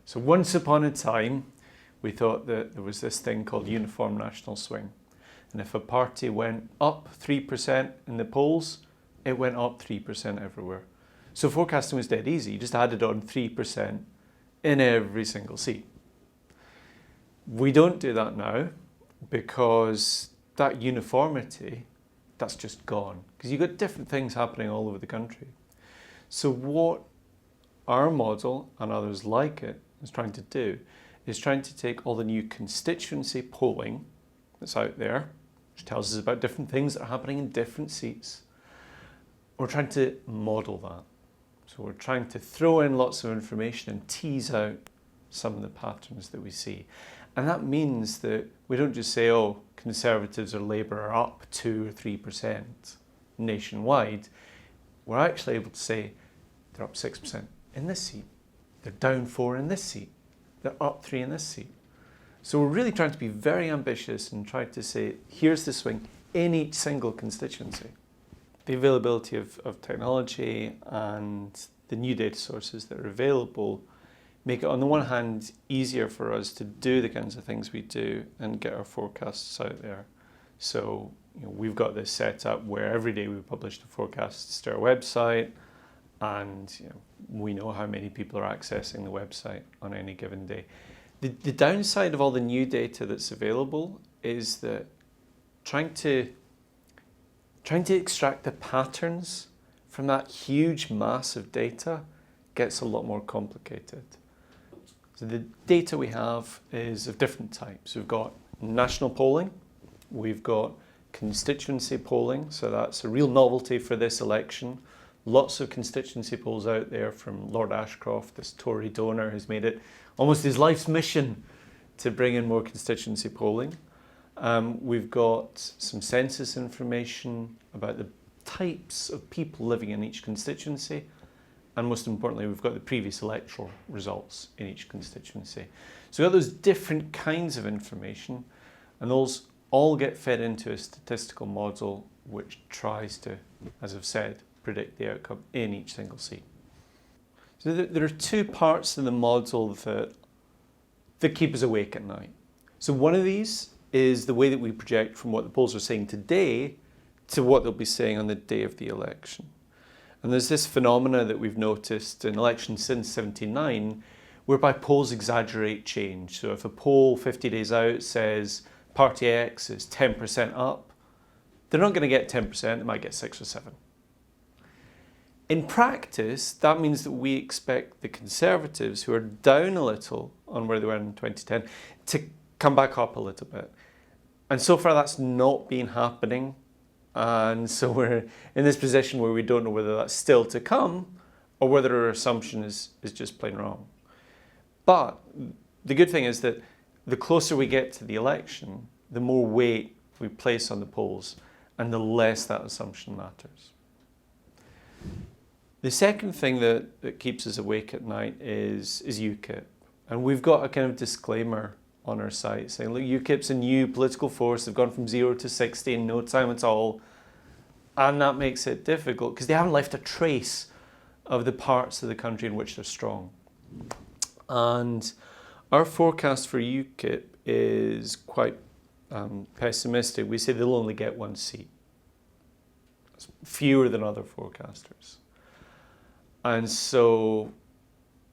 So once upon a time, we thought that there was this thing called uniform national swing. And if a party went up 3% in the polls, it went up 3% everywhere. So forecasting was dead easy. You just added on 3% in every single seat. We don't do that now because that uniformity, that's just gone. Because you've got different things happening all over the country. So what our model and others like it is trying to do is trying to take all the new constituency polling that's out there, which tells us about different things that are happening in different seats. We're trying to model that. So we're trying to throw in lots of information and tease out some of the patterns that we see. And that means that we don't just say, oh, Conservatives or Labour are up 2 or 3% nationwide. We're actually able to say they're up 6% in this seat. They're down 4 in this seat. They're up 3 in this seat. So we're really trying to be very ambitious and try to say, here's the swing in each single constituency. The availability of technology and the new data sources that are available make it, on the one hand, easier for us to do the kinds of things we do and get our forecasts out there. So we've got this set up where every day we publish the forecasts to our website, and we know how many people are accessing the website on any given day. The downside of all the new data that's available is that trying to extract the patterns from that huge mass of data gets a lot more complicated. So the data we have is of different types. We've got national polling, we've got constituency polling, so that's a real novelty for this election. Lots of constituency polls out there from Lord Ashcroft, this Tory donor who's made it almost his life's mission to bring in more constituency polling. We've got some census information about the types of people living in each constituency. And most importantly, we've got the previous electoral results in each constituency. So we've got those different kinds of information, and those all get fed into a statistical model which tries to, as I've said, predict the outcome in each single seat. So there are two parts of the model that keep us awake at night. So one of these is the way that we project from what the polls are saying today to what they'll be saying on the day of the election. And there's this phenomena that we've noticed in elections since 79, whereby polls exaggerate change. So if a poll 50 days out says Party X is 10% up, they're not going to get 10%, they might get 6 or 7. In practice, that means that we expect the Conservatives, who are down a little on where they were in 2010, to come back up a little bit. And so far that's not been happening. And so we're in this position where we don't know whether that's still to come or whether our assumption is just plain wrong. But the good thing is that the closer we get to the election, the more weight we place on the polls and the less that assumption matters. The second thing that keeps us awake at night is UKIP. And we've got a kind of disclaimer on our site saying, look, UKIP's a new political force. They've gone from 0 to 60 in no time at all. And that makes it difficult because they haven't left a trace of the parts of the country in which they're strong. And our forecast for UKIP is quite pessimistic. We say they'll only get 1 seat. It's fewer than other forecasters. And so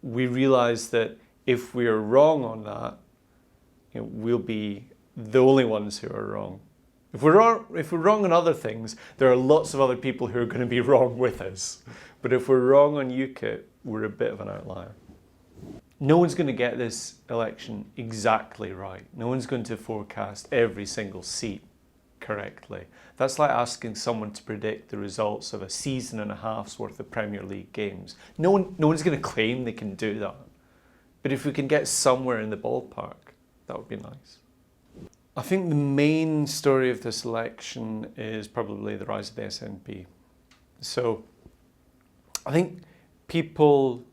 we realise that if we're wrong on that, we'll be the only ones who are wrong. If we're wrong on other things, there are lots of other people who are going to be wrong with us. But if we're wrong on UKIP, we're a bit of an outlier. No one's going to get this election exactly right. No one's going to forecast every single seat correctly. That's like asking someone to predict the results of a season and a half's worth of Premier League games. No one's going to claim they can do that. But if we can get somewhere in the ballpark, that would be nice. I think the main story of this election is probably the rise of the SNP. So I think people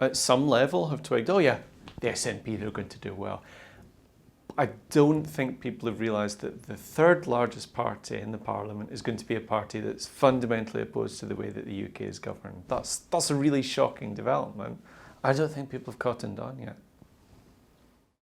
at some level have twigged, oh yeah, the SNP, they're going to do well. I don't think people have realised that the third largest party in the parliament is going to be a party that's fundamentally opposed to the way that the UK is governed. That's a really shocking development. I don't think people have cottoned on yet.